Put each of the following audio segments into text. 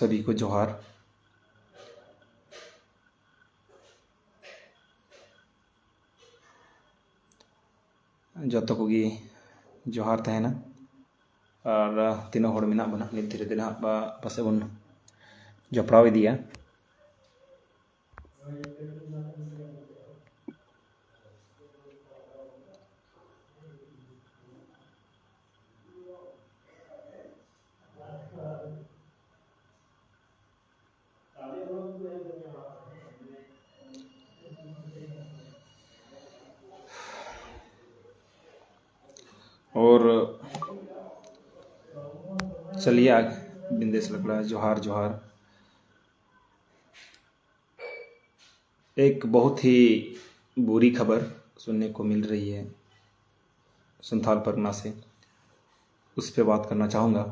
सभी को जोहार। जतो कोगी जोहार तहना और तीनों हड़ मेना बना नित धीरे धीरे पासे बन जपड़ाव इदिया। और चलिए आगे बिंदेश लकड़ा जोहार जोहार। एक बहुत ही बुरी खबर सुनने को मिल रही है संथाल परगना से, उस पर बात करना चाहूँगा।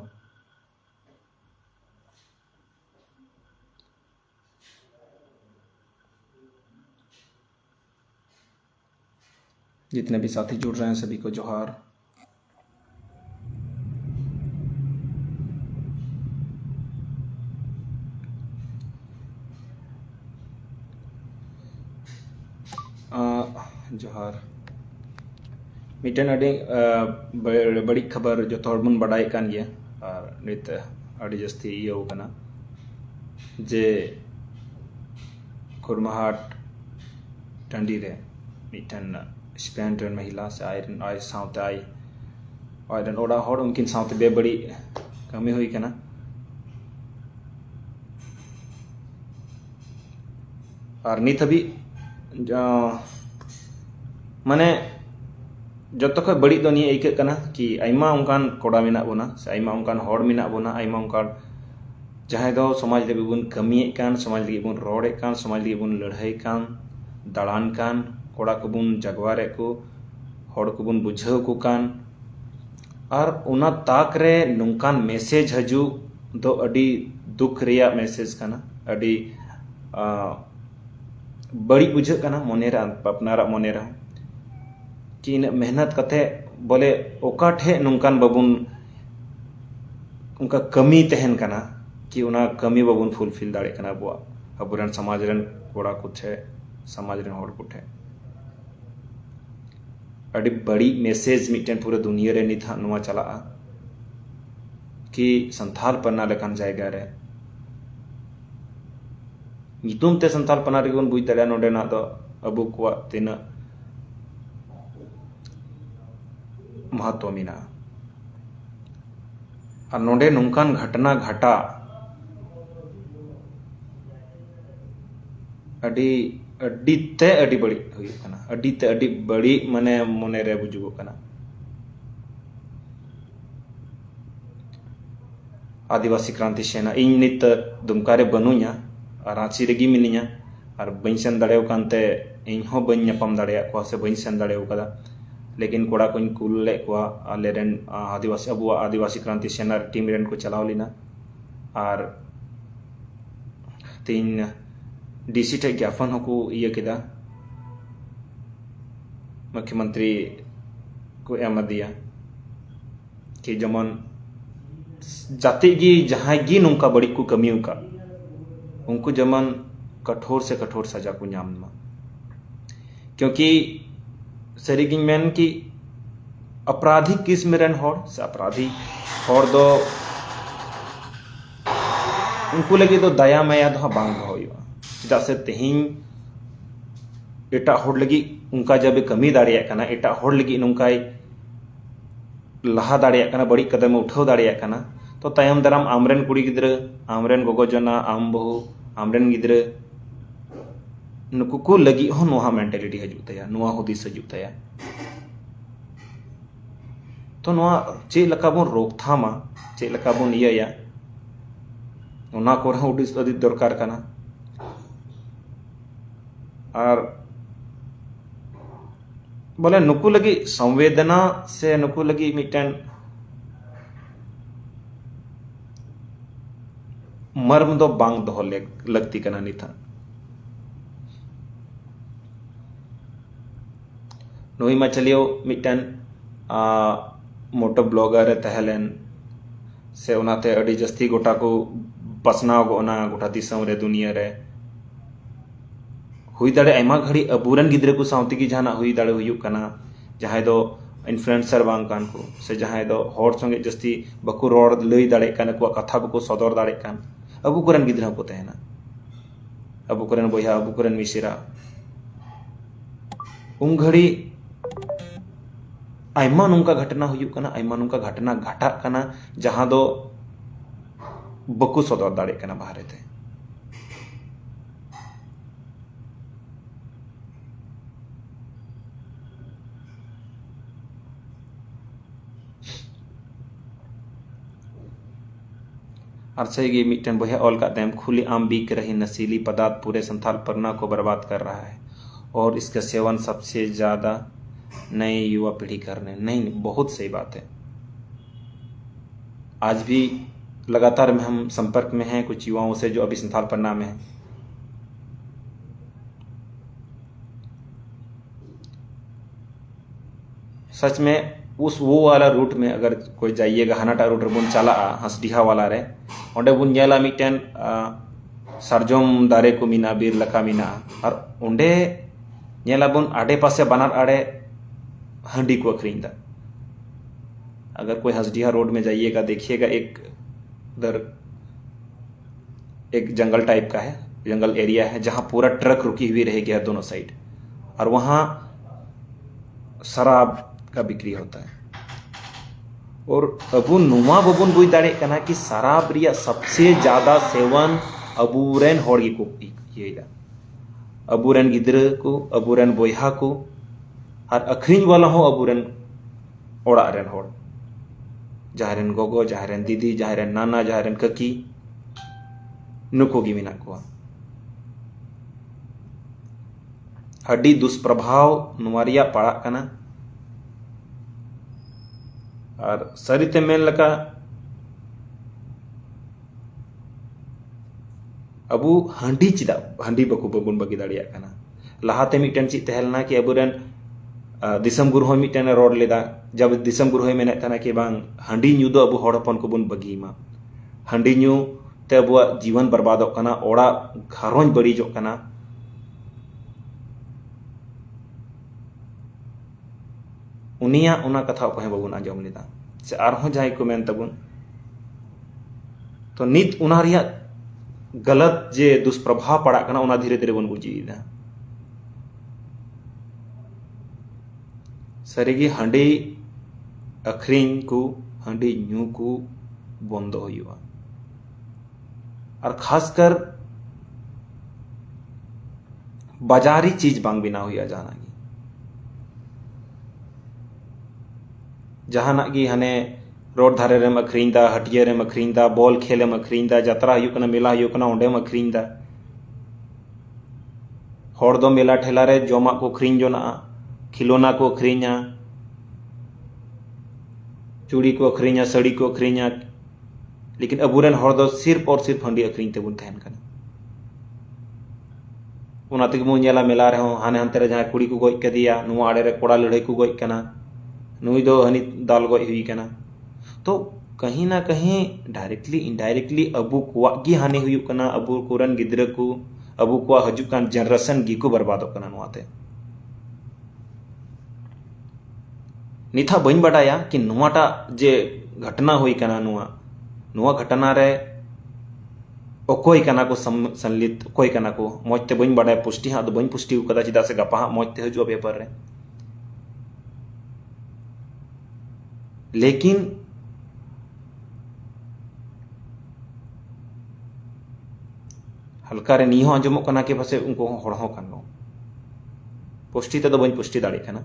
जितने भी साथी जुड़ रहे हैं सभी को जोहार। जोहार मिटन बड़ी खबर जो थोड़बन बड़ाई कान गया और नित अड़ी जस्ती ये होगा जे खुरमाहाट टांडी रे मिटन स्पेन रेन महिला से आयरन आय साउते आय आयरन ओड़ा हड़ उनकिन साउते बेबड़ी कमी हुई कना। और नित अभी माने जतो खय बड़ी दो निये आइके कना कि आइमा उनकान कोड़ा मेना बोना से आइमा उनकान हड़ मेना बोना आइमा उनकान जहां दो समाज लगी बुन कमिये कान, समाज लगी बुन रोड़े कान, समाज लगी बुन लड़ाई कान, दाड़ान कान, कोड़ा को बुन जगवारे को, हड़ को बुन बुझाव को कान। और उना ताक रे नुकान मैसेज हजू दो अडी दुख रिया मैसेज काना, अडी बड़ी बुझे काना मोने रे अपनारा मोने रे कि इन मेहनत कथे बोले ओका ठे नुकान बाबुन उनका कमी तहन काना कि उना कमी बाबुन फुलफिल दाड़े काना अबुरन समाज रन कोड़ा कुठे समाज रन हड़ कुठे अड़ी बड़ी मैसेज मिटन पूरा दुनिया रे नित नुआ चला कि संथाल परना लेकान जायगा रे नितुम ते संथाल परना रे बन बुझ दाड़ा नोडे ना दो अबु को तिना महत्व मिना और नोडे नुकान घटना घटा अडी अडी ते अडी बड़ी हुई कना, अडी ते अडी बड़ी माने मोने रे बुजुगो कना। आदिवासी क्रांति सेना इन नित दुमका रे बनुया रांची रेगी मिनिया और बइन सेन दाड़ेव कानते इन हो बइन नपाम दाड़ेया को से बइन सेन दाड़ेव कदा, लेकिन कोड़ा को कुल ले को आले रेन आदिवासी अबु आदिवासी क्रांति सेना टीम रेन को चलाव लेना और तीन डीसी टे ज्ञापन को ये किदा मुख्यमंत्री को एम दिया कि जमन जाति गी जहां गी नुका बड़ी को कमी का उनको जमन कठोर से कठोर सजा को नाम मा। क्योंकि सरीगिन मेन की अपराधी किस्म रेन हड़ से अपराधी हड़ दो उनको लगे तो दया माया दो बांग होयो चेदा से तेहिं एटा हड़ लगी उनका जब कमी दाड़िया कना एटा हड़ लगी नुकाय लहा दाड़िया कना बड़ी कदम उठाव दाड़िया कना तो तायम दाराम आमरेन कुड़ी गिद्रा आमरेन गोगो जना आम बहु आमरेन गिद्रा नुकु को लगी हो नोहा मेंटालिटी हजू तया नोहा हुदिस हजू तया तो नोहा चे लका बन रोकथामा चे लका बन इया उना को रहा उदिस अदि दरकार कना। और बोले नुकु लगी संवेदना से नुकु लगी मिटन मर्म दो बांग दो लगती कना निथा नुई मा चलियो मिटन मोटो ब्लॉगर तहलेन से उनाते अड़ी जस्ती गोटा को पसनाव गोना गोटा दिसम रे दुनिया रे हुई दाड़े आयमा घड़ी अबुरन गिद्रे को सावते की जहाना हुई दाड़े हुयुक कना जहां दो इन्फ्लुएंसर बांग कान को से जहां दो हॉर संगे जस्ती बको रोड लई दाड़े कान को कथा बको सदर दाड़े कान अबु कोरन गिद्रा को तहना अबु कोरन बोया अबु कोरन मिसिरा उन घड़ी आयमा नुंका घटना हुयुक कना आयमा नुंका घटना घटा कना जहां दो बको सदर दाड़े कना बाहरे थे और सही मिट्टन बोया ऑल का दैम खुली आम बिक रही नशीली पदार्थ पूरे संथाल परना को बर्बाद कर रहा है और इसका सेवन सबसे ज़्यादा नए युवा पीढ़ी कर रहे हैं। नहीं, बहुत सही बात है। आज भी लगातार में हम संपर्क में हैं कुछ युवाओं से जो अभी संथाल परना में हैं। सच में उस वो वाला रूट में अगर कोई जाइएगा हनाटा रूट बन चला हंसडीहा वाला रे ओंडे बन जेला मिटन सारजम दारे को मीना बीर लका मीना और ओंडे जेला बन आडे पासे बनार आड़े हंडी को अखरीदा। अगर कोई हंसडीहा रोड में जाइएगा देखिएगा एक उधर एक जंगल टाइप का है, जंगल एरिया है जहां पूरा ट्रक रुकी हुई रहेगी है दोनों साइड और वहां शराब का बिक्री होता है। और अबू नुमा बबुन बुझ दाड़े कना कि शराब रिया सबसे ज्यादा सेवन अबूरेन होड़ को किएगा, अबूरेन गिद्र को, अबूरेन बोयहा को और अखरीन वाला हो अबूरेन ओड़ा रेन होड़, जहारेन गोगो, जहारेन दीदी, जहारेन नाना, जहारेन ककी नुको गी मिना को अड्डी दुष्प्रभाव नुमारिया पड़ा कना। और सरिते मेन लका अबू हंडी चिदा हंडी बको बबुन बगी दाड़िया कना। लहाते मिटन ची तहलना कि अबुरन दिसम गुरु मिटन रोड लेदा जब दिसम गुरु मेने तना कि बांग हंडी न्यू दो अबू हड़ हपन को बुन बगी मा हंडी न्यू ते अबुआ जीवन बर्बादोग कना, ओड़ा घारोंज बड़ीजोग कना। उनिया उना कथा को बाबुन आंजम लेदा से आरहों जहां को मेन तबुन तो नित उना रिया गलत जे दुष्प्रभाव पड़ा कना उना धीरे धीरे बन बुझीदा। सरीगी हंडी अखरीन को हंडी न्यू को बंदो हुआ और खासकर बाजारी चीज बांग बिना हुआ जाना जहां की हने रोड धारे रेम अखरीदा, हटिया रेम अखरीदा, बॉल खेलेम अखरीदा, जतरा हुआ मेला हुआ ओंडेम अखरीदा। हड़ दो मेला ठेला रे जमा को अखरीन जोना, खिलौना को अखरीना, चूड़ी को अखरीना, साड़ी को अखरीना, लेकिन अबुरेन हड़ दो सिर्फ और सिर्फ हंडी अखरीन तेबुन तहन कना। उना तेगे बन जेला मेला रे हाने हानते रे जहां कुड़ी को गोज कदिया नुआ आड़े रे कोड़ा लड़ाई को गोज कना, नुई दो हनी दाल गोज हुई कना। तो कहीं ना कहीं डायरेक्टली इनडायरेक्टली अबू को गी हानि हुई कना, अबू कोरन गिद्र को, अबू को हजुक कान जनरेशन गी को बर्बादोग कना नुआते। निथा बइन बडाया कि नुआटा जे घटना हुई कना नुआ घटना रे ओकोय कना को संलित ओकोय कना को मौजते बइन बडाया पुष्टि हाँ बइन पुष्टि कदा चिदा से गपा हाँ मौजते हजु पेपर रे। लेकिन हल्का रे नी आंजमोग कना कि पासे उनको हड़ हों कानो पुष्टि ते दो बइन पुष्टि दाड़े कना।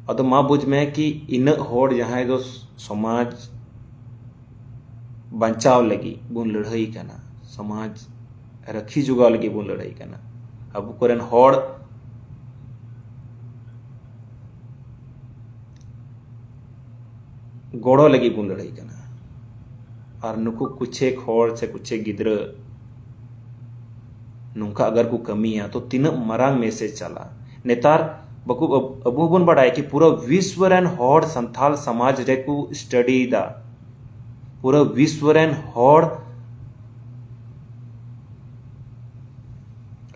अदो मा बुझ में कि इन हड़ जहां दो समाज बचाव लगी बुन लड़ाई कना, समाज रखी जुगाव लगी बुन लड़ाई कना। अब कोरेन हड़ गोड़ो लगी बुन लड़ाई कना और नुकु कुछेक हड़ से कुछेक गिद्र नुका अगर को कमिया तो तीन मरांग मैसेज चला नेतार बकु अबू बन बड़ाय कि पूरा विश्व रेन हड़ संथाल समाज रे को स्टडी दा पूरा विश्व रेन हॉड़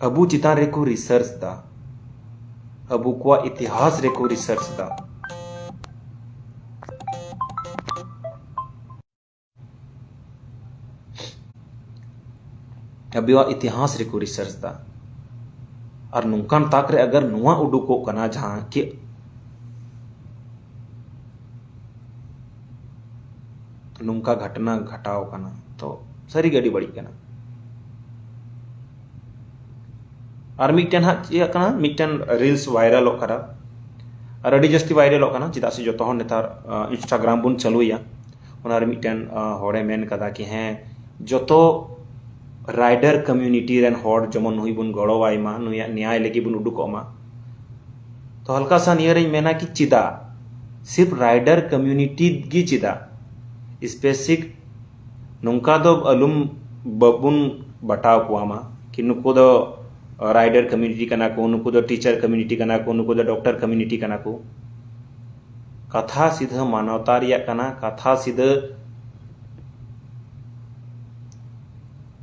अबू चितान रेको रिसर्च दा अबू को इतिहास रेको रिसर्च दा अबुआ इतिहास रेको रिसर्च दा और नुकान ताक रे अगर नुआ उडुको कना जहां कि नुका घटना घटाव कना तो सारी गड़ी बड़ी कना और मिटन हा चिया कना मिटन रील्स वायरल करा और अड़ी जस्ती वायरल कना चिदा से जो तो नेतार इंस्टाग्राम बुन चलुया उनार मिटन होड़े मेन कदा कि हैं जो तो राइडर कम्युनिटी रेन होड़ जमन हुई बुन गड़ोवाई मा नुया न्याय लगी बुन उडुको मा तो हल्का सा नियर मेना कि चिदा सिर्फ राइडर कम्युनिटी गी चिदा स्पेसिफिक नुका दो अलुम बबुन बटाव कुआ मा कि नुको दो राइडर कम्युनिटी कना को नुको दो टीचर कम्युनिटी कना को नुको दो डॉक्टर कम्युनिटी कना को कथा सीधा मानवता रिया कना कथा सीधा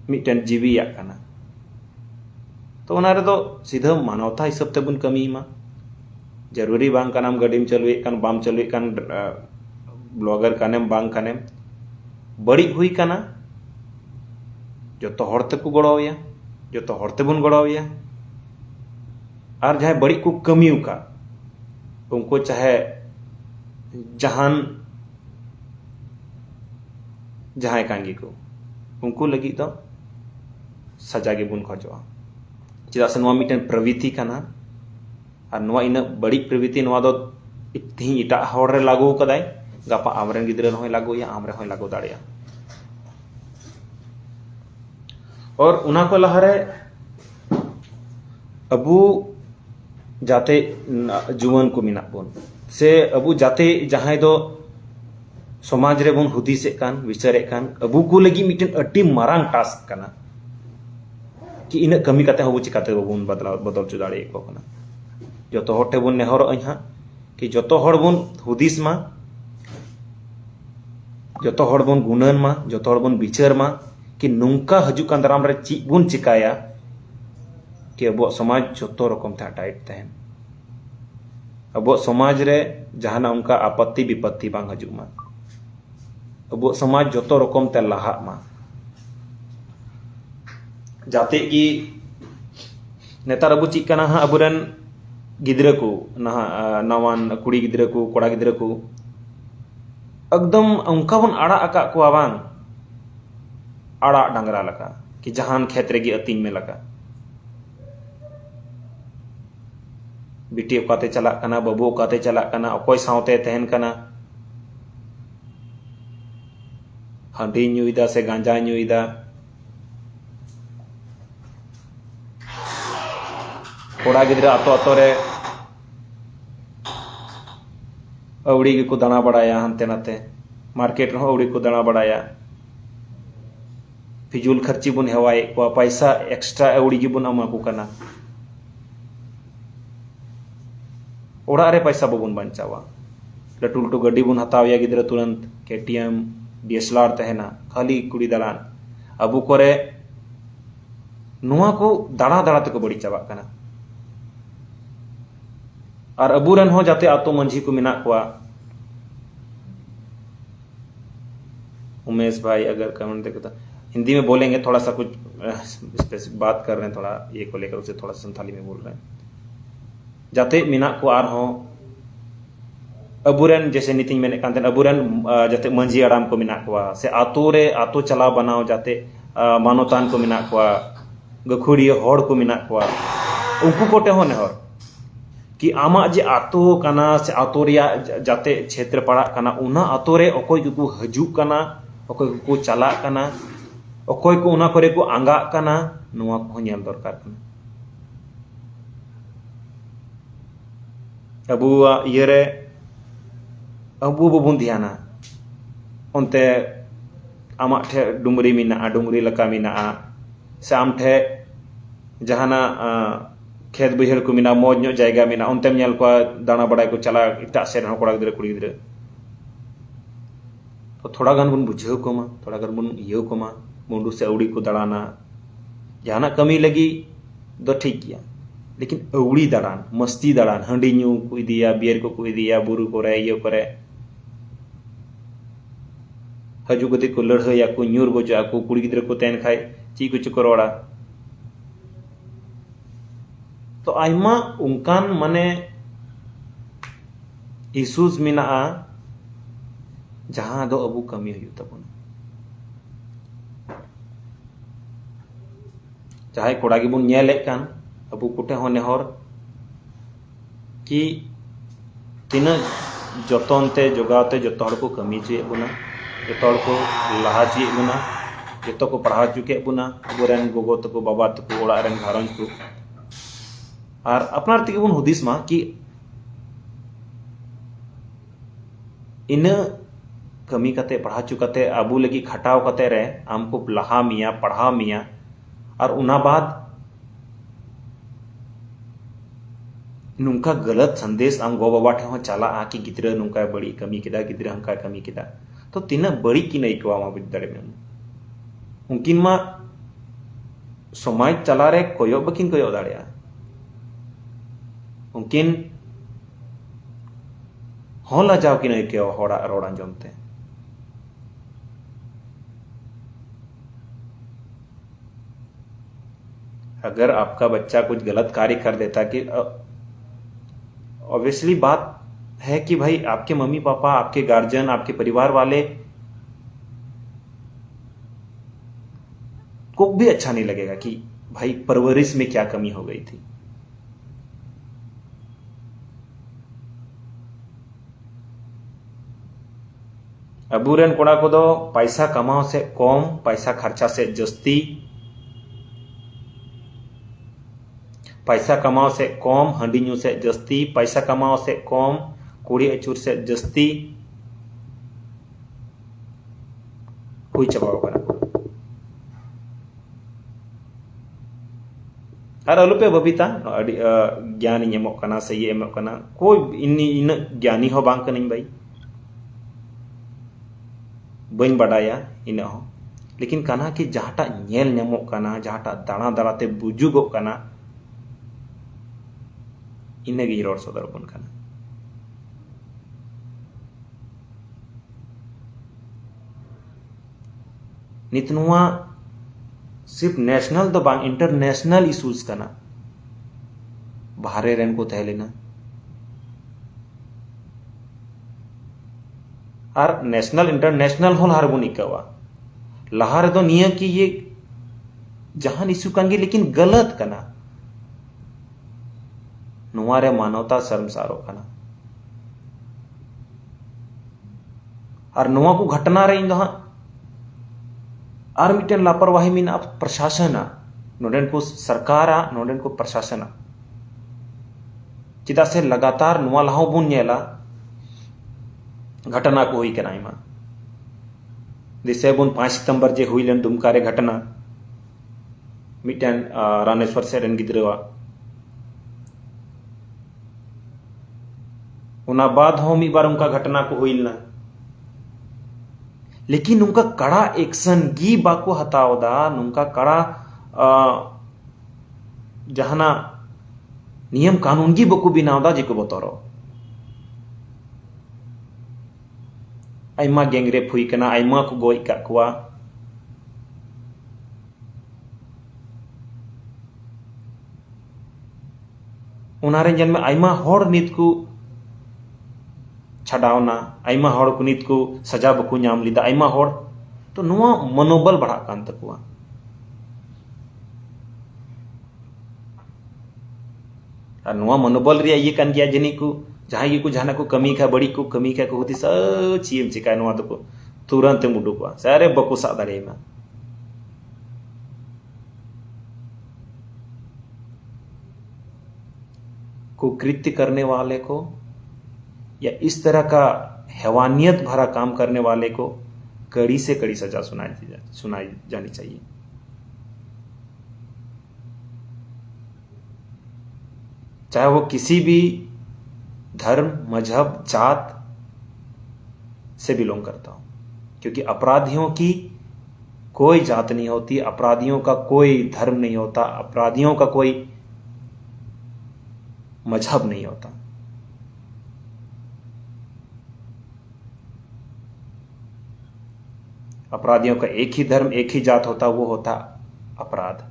मिटन जीवी या कना तो उनारे तो सीधा मानवता हिसाब ते बुन कमी मा जरूरी बांग कनाम गडीम चलुए कान बाम चलुए कान ब्लॉगर कनेम बांग कनेम बड़ी हुई कना जो तो हड़ते को गड़ावया जो तो हड़ते बुन गड़ावया और जहां बड़ी को कमी का उनको चाहे जहान जहां कांगी को उनको लगी तो सजा के बुन खोजवा चिदा से नवा मिटन प्रवृत्ति कना और नवा इन बड़ी प्रवृत्ति नवा दो इतनी इटा हड़ रे लागू कदाय गापा आमरेन गिद्रा होय लागू या आमरे होय लागू दाड़िया और उना को लहरे अबू जाते जुवन को मिना बोन से अबू जाते जहां दो समाज रे बुन हुदिसे कान विचारे कान अबू को लगी मिटन अड्डी मारांग टास्क कना कि इन कमी काते हबू चिकाते बुन बदल चु दाड़े को कना जो तो हटे बुन नेहर अहा कि जो तो हड़ बुन हुदिस मा जो तो हड़ बुन गुणन मा जो तो हड़ बुन विचार मा कि नुका हजू कान दाराम रे ची बुन चिकाया कि अबो समाज जो तो रकम था टाइट तहन अबो समाज रे जहाना उनका आपत्ति विपत्ति बांग हजू मा अबो समाज जो तो रकम ते लाहा मा जाते कि नेतार अबू चिक कना हा अबुरन गिद्रा को नवान कुड़ी गिद्रा को कोड़ा गिद्रा को एकदम उनका बन आड़ा अका को बांग आड़ा डांगरा लगा कि जहान खेत रेगी अतिन में लगा बिटी ओकाते चला कना बाबू ओकाते चला कना अकोय सावते तहन कना हांडी न्यूइदा से गांजा न्यूइदा कोड़ा गिद्रा आतो आतो रे अवड़ी को दाना बड़ाया हंते नाते मार्केट रहो अवड़ी को दाना बड़ाया फिजूल खर्ची बुन हेवाए को पैसा एक्स्ट्रा अवड़ी की बुन अमा को कना ओड़ा रे पैसा बबुन बंचावा लटू लटू गड्डी बुन हतावया गिद्रा तुरंत केटीएम डीएसएलआर तहना खाली कुड़ी दालान अबू करे नुआ को दाड़ा दाड़ा तक बड़ी चाबा कना और अबू रन हो जाते आतो मंझी को मिना कुआ उमेश भाई अगर कमेंट देखे तो हिंदी में बोलेंगे थोड़ा सा कुछ स्पेसिफिक बात कर रहे हैं थोड़ा ये को लेकर उसे थोड़ा संथाली में बोल रहे हैं जाते मिना को आर हो अबुरन जैसे नीति मैंने कहते अबुरन जाते मंझी आराम को मिना कुआ से आतो रे आतो चला बनाओ जाते मानोतान को मिना कुआ गखुड़ी हड़ को मिना कुआ उनको कोटे हो नेहर कि आमा जे आतो कना से आतो रिया जाते क्षेत्र पड़ा कना उना आतो रे अकोय को हजू कना अकोय को चला कना अकोय को उना करे को आंगा कना नुआ को नेल दरकार कना अबू ये रे अबू बबुन ध्याना उनते आमा ठे डुंगरी मिना डुंगरी लका मिना से आम ठे जहाना खेत बहर को मिना मौज नो जायगा मिना उनतेम नेल को दाना बड़ाई को चला इटा से कोड़ा गिद्रा कुड़ी गिद्रा तो थोड़ा गान बन बुझाव कोमा, थोड़ा गान बन इयो कोमा, मुंडू से अवड़ी को दड़ाना जहाना कमी लगी दो ठीक गया, लेकिन अवड़ी दड़ान मस्ती दड़ान हंडी न्यू को इदिया बियर को इदिया बुरु करे इयो करे हजू कते को लड़हया को न्यूर गोजा को कुड़ी गिद्रा को तैन खाए ची कुछ को रोड़ा तो आइमा उनकान माने इशूज मिना जहां दो अबू कमी हुई तबन चाहे कोड़ा की बुन नेले कान अबू कुटे हो नेहर कि तीना जतनते जोगावते जतो हड़ को कमी चे बुना जतो हड़ को लहा चे बुना जतो को पढ़ा चुके बुना अबुरेन गोगो तको बाबा तको ओड़ा रेन घारंज को और अपनार तिगे बुन हुदिस मा कि इन कमी कते पढ़ा चुकाते अबू लगी खटाव कते रे आमको लहा मिया पढ़ा मिया और उना बाद नुंका गलत संदेश आम गो बाबा ठे चला कि गिद्रा नुंका बड़ी कमी किदा गिद्रा हंका कमी किदा तो तीना बड़ी की नहीं को मा बिद दड़े में उनकिन मा समाज चला रे कोयो बकिन कोयो दाड़िया उनकिन होला जाओ कि नहीं के होड़ा रोड़ा जमते अगर आपका बच्चा कुछ गलत कार्य कर देता कि ऑब्वियसली बात है कि भाई आपके मम्मी पापा आपके गार्जियन आपके परिवार वाले को भी अच्छा नहीं लगेगा कि भाई परवरिश में क्या कमी हो गई थी अबूरेन कोड़ा को दो पैसा कमाओ से कम पैसा खर्चा से जस्ती पैसा कमाओ से कम हंडी न्यू से जस्ती पैसा कमाओ से कम कुड़ी अचूर से जस्ती हुई चबाओ करा और अलुपे बबीता ज्ञान एमो कना से ये एमो कना कोई इन ज्ञानी हो बांग कनिं भाई बन बड़ाया इन हो लेकिन कना कि जहाटा नेल नेमो कना जहाटा दाना दाड़ाते बुजुगो कना इनगे रोड सदर बन कना नितनुआ सिर्फ नेशनल तो बांग इंटरनेशनल इशूज कना बाहरे रेन को तहलेना और नेशनल इंटरनेशनल होल हार बुन इकावा लहार दो निया कि ये जहान इशू कांगी लेकिन गलत कना नुआरे मानवता शर्मसारो कना और नुआ को घटना रे इन और मिटन लापरवाही मीना प्रशासन नोडेन को सरकार नोडेन को प्रशासन चिदा से लगातार नुआ लहाव बुन नेला घटना को हुई कना इमा दिसे बुन 5 सितंबर जे हुई लन दुमका रे घटना मिटन रानेश्वर से रन गिद्रवा उना बाद हो मी बार उनका घटना को हुई ना लेकिन उनका कड़ा एक्शन गी बाको हतावदा उनका कड़ा जहाना नियम कानून गी बको बिनावदा जिको बतरो आइमा गैंगरेप हुई कना आइमा को गोई का कुआ उनारे जन में आइमा होड़ नित को छडावना आइमा होड़ को नित को सजा बको नाम लिदा आइमा होड़ तो नुआ मनोबल बढ़ा कान तकुआ और नुआ मनोबल रिया ये कान गया जनी को जहां को जहां को कमी का बड़ी को कमी का होती सब चीम चिका नुआ तो को तुरंत मुडुकवा सारे बको सा दाड़े में को कृत्य करने वाले को या इस तरह का हैवानियत भरा काम करने वाले को कड़ी से कड़ी सजा सुनाई जानी चाहिए। चाहे वो किसी भी धर्म मजहब जात से बिलोंग करता हो क्योंकि अपराधियों की कोई जात नहीं होती, अपराधियों का कोई धर्म नहीं होता, अपराधियों का कोई मजहब नहीं होता। अपराधियों का एक ही धर्म, एक ही जात होता, वो होता अपराध।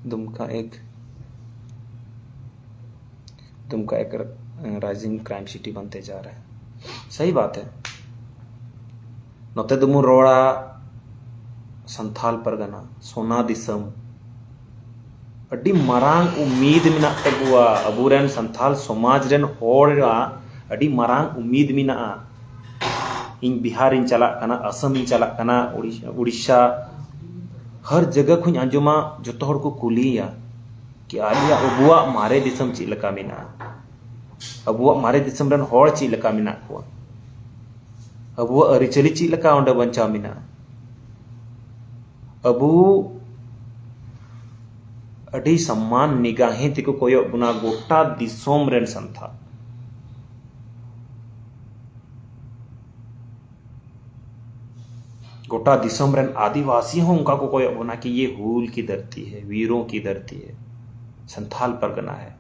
दुमका एक राइजिंग क्राइम सिटी बनते जा रहा है। सही बात है। नोते दुमु रोड़ा संथाल परगना सोना दिसम अड्डी मरांग उम्मीद मिना तबुआ अबुरेन संथाल समाज रेन होड़ा अड्डी मरांग उम्मीद मिना इन बिहार इन चला कना, असम इन चला कना, उड़ीसा हर जगह खुन आंजमा जोतो हर को कुलिया कि आलिया अबुआ मारे दिसम ची लका मिना, अबुआ मारे दिसम रन होड़ ची लका मिना को, अबुआ अरिचली ची लका ओंडे बंचा मिना, अबु अडी सम्मान निगाहें तिको कोयो बुना गोटा दिसोम रेन संथा गोटा दिसोम रेन आदिवासी हों उनका को कोई बोना कि ये हूल की धरती है, वीरों की धरती है, संथाल परगना है।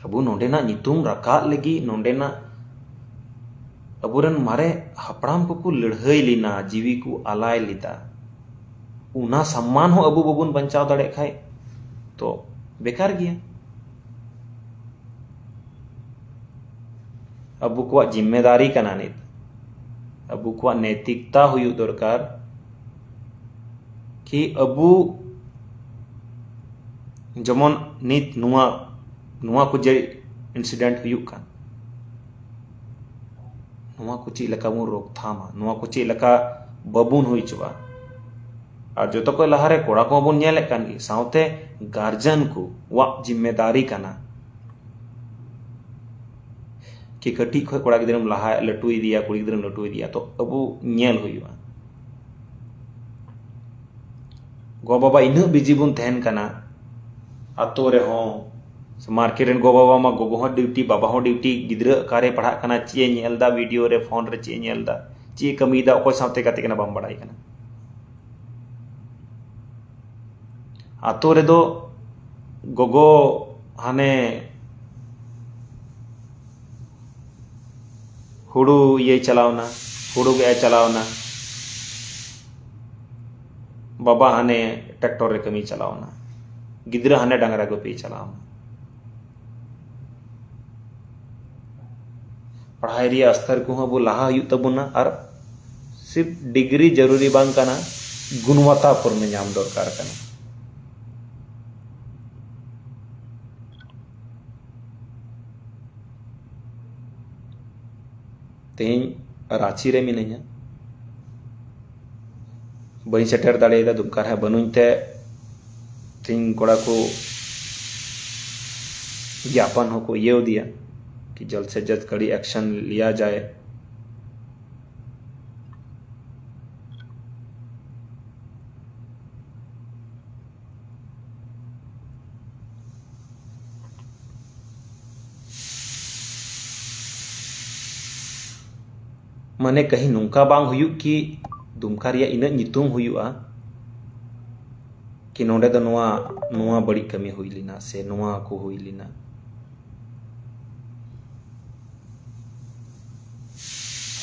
अबु नोडेना नितुम रका लगी नोडेना अबुरन मारे हपड़ाम को लड़ाई लीना, जीवी को आलाय लीदा, उना सम्मान हो अबु बबुन बंचाव दड़े खाए तो बेकार गया। अबु को जिम्मेदारी कना नित, अबु को नैतिकता हुई दरकार कि अबु जमन नित नुआ को जे इंसिडेंट हुई कान नुआ को ची लका मु रोकथामा, नुआ को ची लका बबुन हुई चुआ और जो तो कोई लहारे कोड़ा को बबुन नेले कान की साउते गार्जियन को वा जिम्मेदारी कना कि कटी खो कोड़ा गिद्रम लहा लटू दिया, कुड़ी गिद्रम लटू दिया तो अबु नेल हुआ। गो बाबा इन बिजी बुन तहन कना आतो रे हो मार्केट रेन गो बाबा मा गोगो हो ड्यूटी, बाबा हो ड्यूटी, गिद्र कारे पढ़ा कना चे नेलदा वीडियो रे फोन रे चे नेलदा चे कमीदा ओको साथे काते कना बम बड़ाई कना। आतो रे दो गोगो हाने हुड़ू ये चलावना, हुड़ू गे चलावना, बाबा हाने ट्रैक्टर रे कमी चलावना, गिद्रा हाने डांगरा गुपी चलावना। पढ़ाई रिया स्तर को अब लाहा हुई तबुना और सिर्फ डिग्री जरूरी बांग कना, गुणवत्तापूर्ण नाम दरकार कना। तेज रांची रे मिनाइया बई सेटर दाड़ेदा दुमका है बनुते तेज कोड़ा को ज्ञापन हो को ये दिया कि जल्द से जल्द कड़ी एक्शन लिया जाए। मने कहीं नुका बांग हुयु कि दुमका रिया इना नितुम हुयुआ कि नोडे दो नुआ बड़ी कमी हुई लिना से नुआ को हुई लिना।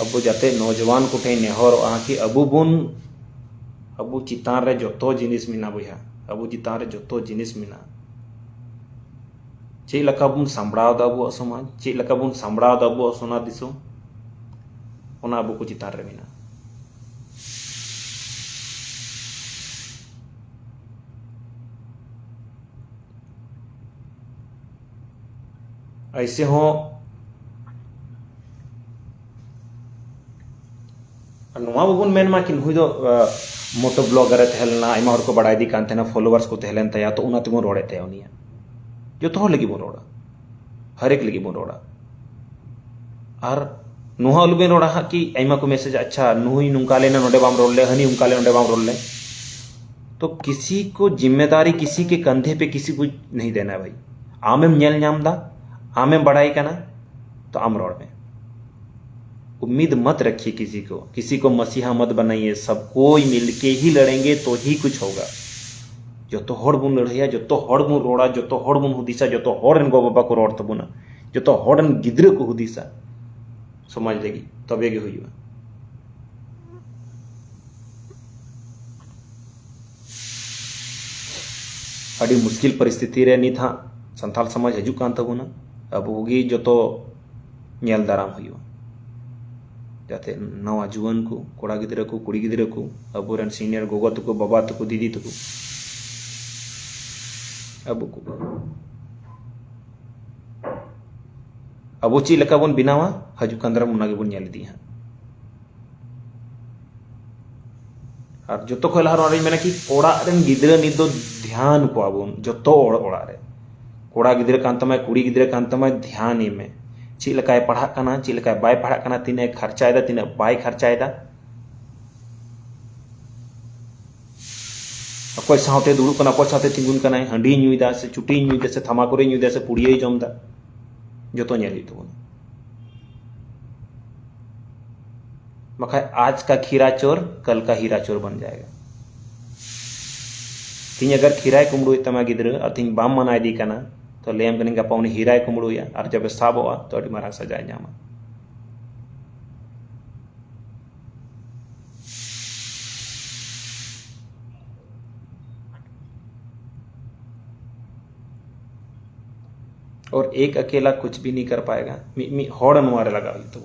अब जाते नौजवान को ठे नेहर कि अबु चितान रे जोतो जिनिस मिना बुया, अबु चितान रे जोतो जिनिस मिना चे लका बुन सांभड़ाव दा अबु समाज, चे लका बुन सांभड़ाव दा अबु सोना दिसोम ओना अबु को चितान रे मिना। ऐसे हो नुआ बबुन मेनमा कि हुई दो मोटो ब्लॉगर तहलना आयमा हर को बड़ाई दी कान तेना फॉलोअर्स को तहलन तया तो उना तुम रोड़े तया उनिया जो तो लगी बो रोड़ा हरेक लगी बन रोड़ा और नुहा अलुबेन रोड़ा हाँ कि आइमा को मैसेज अच्छा नुही नुंका लेना नोडे बाम रोल ले हनी उनका ले नोडे बाम रोल ले। तो किसी को जिम्मेदारी किसी के कंधे पे किसी को नहीं देना है भाई। आमेम नेल नाम दा आमेम बढ़ाई का ना तो आम रोड में उम्मीद मत रखिए किसी को मसीहा मत बनाइए। सब कोई मिलके ही लड़ेंगे तो ही कुछ होगा। जो तो हड़ बुन लड़ाइया जो तो हड़ बुन रोड़ा जो तो हड़ बुन हुदिसा जो तो हड़न गो बाबा को रोड़ तबुना जो तो हड़न गिद्र को हुदिसा समाज लगी तबे गे हुई अड़ी मुश्किल परिस्थिति रे नित हाँ संथाल समाज हजू कान तबुना अब होगी जो तो नेल दाराम हुई जाते नवा जुआन को कोड़ा गिद्र को कुड़ी गिद्र को अबुरन सीनियर गोगो तको बाबा तको दीदी तको अब ची लका बन बिनावा हजू कंदरम उना गे बन नेल दी हाँ और जो तो खला हर मेना कि कोड़ा रन गिद्र नित दो ध्यान को आबुन जो तो ओड़ा रे कोड़ा गिद्र कान तमाय कुड़ी गिद्र कान तमाय ध्यान ही में चीज लकाय पढ़ा कना चीज लकाय बाय पढ़ा कना तिने खर्चायदा तिने बाय खर्चायदा अकोय सावते दुड़ु कना अकोय सावते तिंगुन कना हंडी ᱧᱩᱭदा से चुटी ᱧᱩᱭदा से थमाकुरे ᱧᱩᱭदा से पुड़िये जमदा जो नेल तबन मखा आज का खीरा चोर कल का हीरा चोर बन जाएगा। तीन अगर खीराय कुमड़ू तमा गिद्र और तीन बाम मना दी कना तो लेम कनिंग गपा उनी हीराय कुमड़ूया और जब साबोआ तो अड़ी मारा सजाय नामा। और एक अकेला कुछ भी नहीं कर पाएगा। मी हड़ अनुवारे लगा तो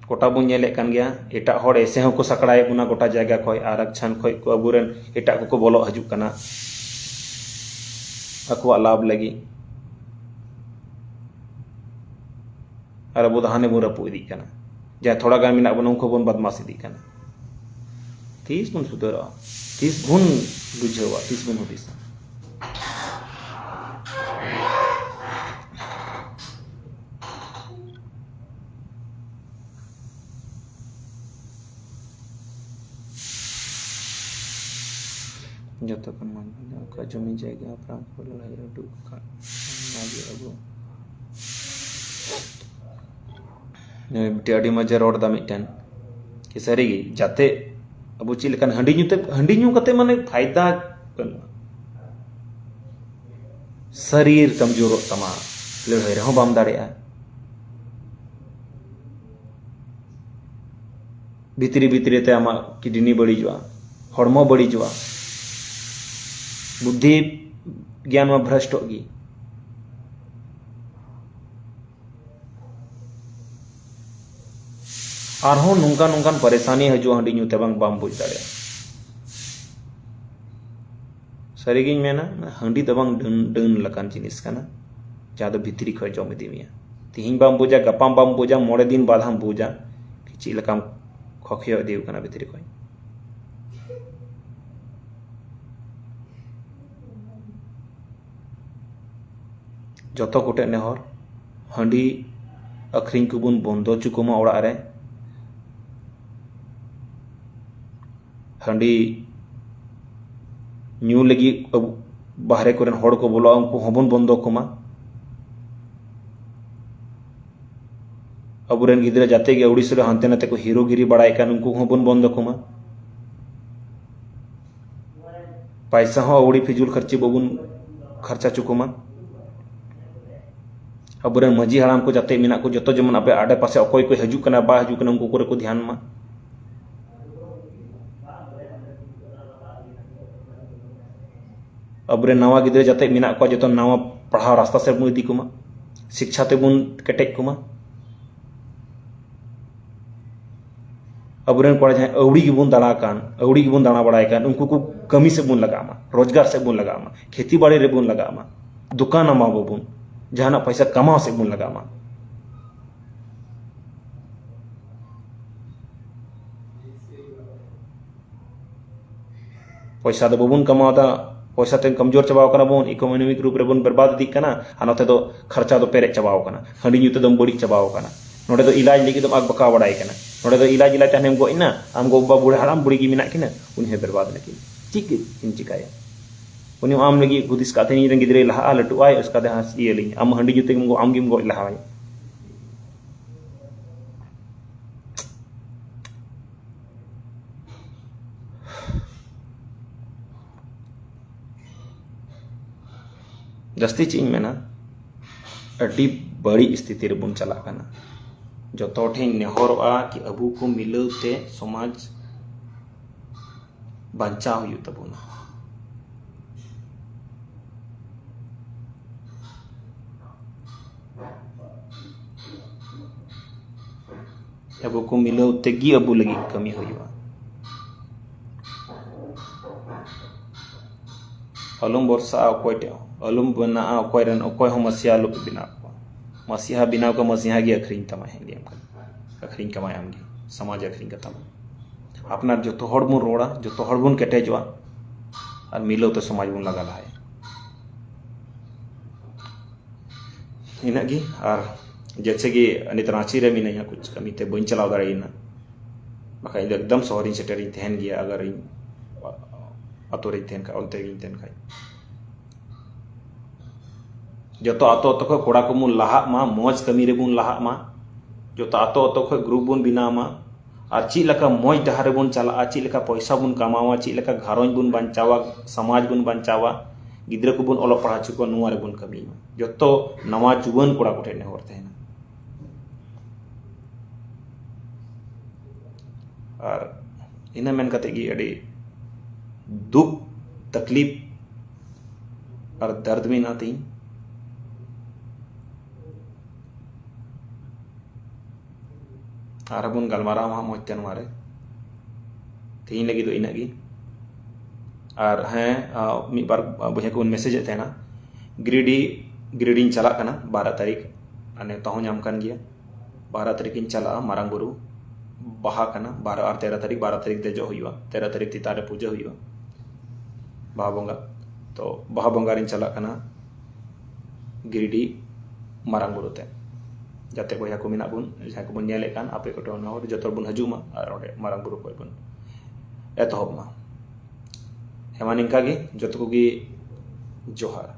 गोटा बन नेले कान गया एटा हड़ ऐसे हों को सकड़ाए बुना गोटा जगह खय आरक्षण खय को अबुरन एटा को बोलो हजू कना अकवा लाभ लगी और अब दहाने बुन रपू इदी कना जहाँ थोड़ा गान मिना बन उनको बन बदमाश इदी कना तीस बन सुधरा तीस गुण बुझेवा तीस गुण हुदिसा जो तो का जमी जाएगा अपना को लड़ाई रटू का आगे अब टेडी मजा रोड दा मिटन कि सरीगी जाते अब ची लेकिन हंडी ᱧᱩ कते माने फायदा शरीर कमजोर तमा लड़ाई रहो बाम दाड़ेया भीतरी भीतरी ते आमा किडनी बड़ीजवा हड़मो बड़ीजवा बुद्धि ज्ञान में भ्रष्ट होगी। आरहों नुंका नुंकान परेशानी हजू हंडी ᱧᱩते बाम बुझ दाड़े सरीगिन मेना हंडी तो डन लकान जिनिस कना जहाँ दो भितरी खय जम इदी मिया तिहिं बाम बुझा गपाम बाम बुझा मोड़े दिन बाद हम बुझा कि ची लकाम खखियो इदी कना भितरी खय जतो कोटे नेहर हंडी अखरिंग को बुन बंदो चुकुमा ओड़ा रे हंडी ᱧᱩ लगी बाहरे कोरेन हड़ को बोला उनको हबन बंदो कुमा अबुरेन गिद्रा जाते गे उड़ीस रे हांते नाते को हीरोगिरी बड़ाई कान उनको हबन बंदो कुमा पैसा हो उड़ी फिजूल खर्ची बबुन खर्चा चुकुमा अबुरेन मजी हराम को जाते मिना को जतो जमन आपे आडे पासे अकोय को हजू कना बा हजू कना उनको को ध्यान मा अबुरे नवा गिद्रे जाते मिना को जतो नवा पढ़ाव रास्ता से बुन इदी कुमा शिक्षा ते बुन केटेज कुमा अबुरेन कोड़ा जहां अवड़ी की बुन दाड़ा कान अवड़ी की बुन दाना बड़ाई कान उनको को कमी से बुन लगामा रोजगार से बुन लगामा खेती बाड़ी रे बुन लगामा दुकान मा बुन जहां पैसा कमाओ से बुन लगामा पैसा तो बबुन कमाता पैसा ते कमजोर चबाव कना बोन इकोनॉमिक रूप रे बोन बर्बाद दी कना आ नोते दो खर्चा दो पेरे चबाव कना हंडी ᱧᱩ तेदम बड़ी चबाव कना नोडे दो इलाज लगी दो आग बका बड़ाई कना नोडे दो इलाज इलाज तानेम गो इना आम गो बा बुढ़े हराम बुढ़ी की मिना किना उन हे बर्बाद लगी ठीक इन चिकाया उनी आम लगी गुदिस काते नी रंग गिदरे लहा लटु आय उसका दे हास ये लई आम हंडी ᱧᱩ तेगम गो आम गिम गो लहा जस्ती चीज में ना अड्डी बड़ी स्थिति रे बुन चला कना जो तोठे नेहरोआ कि अबू को मिलते समाज बचाव हुई तबुना अबू को मिलते गी अबू लगी कमी हुई अलुम वर्षा अकोयटे अलुम बना अकोयरन अकोय हम मसिया लुक बिना मसिहा बिना को मसिहा गी अखरिन तमा है गेम अखरिन कमाय आमगी समाज अखरिन का तमा अपना जो तो हड़ बुन रोड़ा जो तो हड़ बुन केटेजवा और मिलो तो समाज बुन लगा है इनगी और जैसे कि नित रांची रे मिना कुछ कमी ते बन चलाव दाड़ेना बका एकदम शहरी सेटरिंग तहन गया अगर इन अतो रे तहन का ओलते गिन तहन खाई जो तो आतो आतो को कोड़ा को मुन लाहा मा मौज कमी रे बुन लाहा मा जो तो आतो आतो को ग्रुप बुन बिना मा और ची लका मौज डहारे बुन चला ची लका पैसा बुन कमावा ची लका घरों बुन बंचावा समाज बुन बंचावा गिद्र को बुन ओलो पढ़ा चुको नुआ रे बुन कमी जो तो नवा जुवन कोड़ा को ठेने होते हैं और इना मेन कते गी अड़ी दुख तकलीफ और दर्द में ना थी और बुन गलमारा वहाँ मोचन मारे तीन लगी तो इनगी और हैं मी बार बुझे को मैसेज थे ना ग्रीडिंग चला कना 12 तारीख अने तहु नाम कन गया 12 तारीख इन चला मारांग गुरु बहा कना 12 और 13 तारीख देजो हुआ 13 तारीख तितारे पूजा हुआ बहा बंगा तो बहा बंगारिन चला कना गिरिडी मारांग गुरु ते जाते बया को मिना बुन जहां को बन नेले कान आपे को टोन और जतर बुन हजुमा और ओडे मारांग गुरु को बुन एतहब मा हेमानिंका गे जत को गे जोहार।